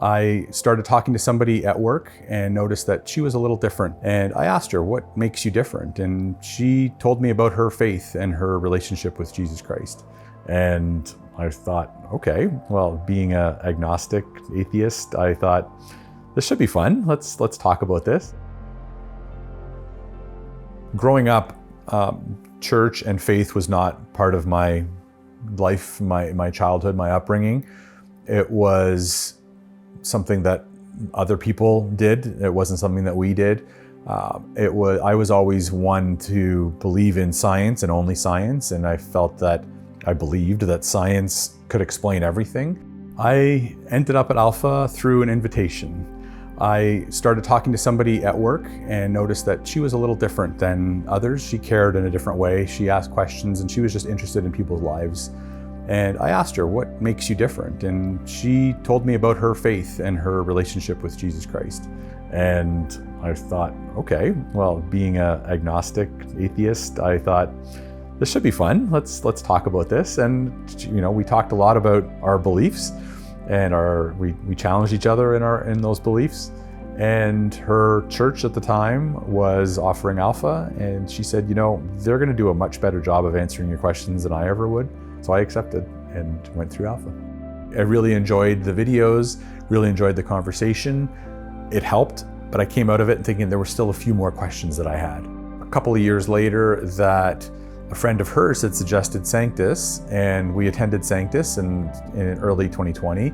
I started talking to somebody at work and noticed that she was a little different. And I asked her, what makes you different? And she told me about her faith and her relationship with Jesus Christ. And I thought, okay, well, being an agnostic atheist, I thought, this should be fun. Let's talk about this. Growing up, church and faith was not part of my life, my childhood, my upbringing. It was something that other people did. It wasn't something that we did. I was always one to believe in science and only science, and I believed that science could explain everything. I ended up at Alpha through an invitation. I started talking to somebody at work and noticed that she was a little different than others. She cared in a different way. She asked questions and she was just interested in people's lives. And I asked her, what makes you different? And she told me about her faith and her relationship with Jesus Christ. And I thought, okay, well, being an agnostic atheist, I thought, this should be fun. Let's talk about this. And we talked a lot about our beliefs, and we challenged each other in those beliefs. And her church at the time was offering Alpha, and she said, they're going to do a much better job of answering your questions than I ever would. So I accepted and went through Alpha. I really enjoyed the videos, really enjoyed the conversation. It helped, but I came out of it thinking there were still a few more questions that I had. A couple of years later, that a friend of hers had suggested Sanctus, and we attended Sanctus in early 2020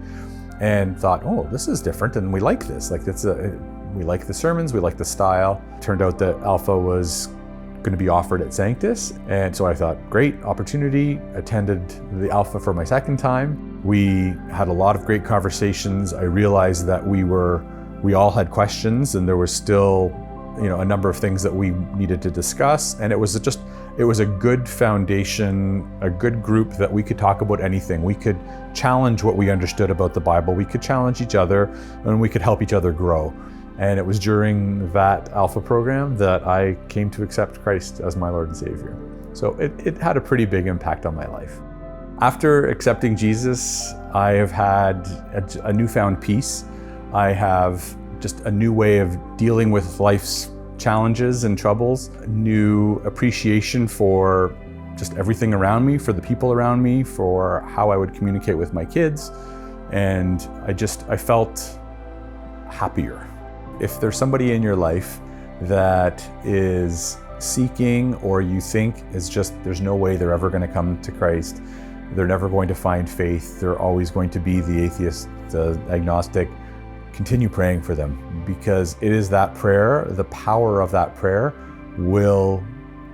and thought, oh, this is different and we like this. We like the sermons, we like the style. Turned out that Alpha was going to be offered at Sanctus, and so I thought, great opportunity. Attended the Alpha for my second time. We had a lot of great conversations. I realized that we all had questions, and there was still a number of things that we needed to discuss, and it was a good foundation, a good group that we could talk about anything. We could challenge what we understood about the Bible, we could challenge each other, and we could help each other grow. And it was during that Alpha program that I came to accept Christ as my Lord and Savior. So it had a pretty big impact on my life. After accepting Jesus, I have had a newfound peace. I have just a new way of dealing with life's challenges and troubles, new appreciation for just everything around me, for the people around me, for how I would communicate with my kids. And I felt happier. If there's somebody in your life that is seeking, or you think there's no way they're ever going to come to Christ, they're never going to find faith, they're always going to be the atheist, the agnostic, continue praying for them, because it is that prayer, the power of that prayer will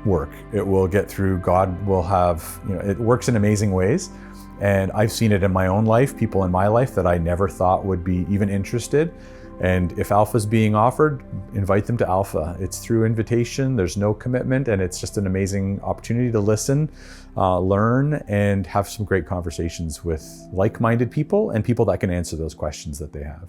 work. It will get through. God will have, it works in amazing ways. And I've seen it in my own life, people in my life that I never thought would be even interested. And if Alpha's being offered, invite them to Alpha. It's through invitation, there's no commitment, and it's just an amazing opportunity to listen, learn, and have some great conversations with like-minded people and people that can answer those questions that they have.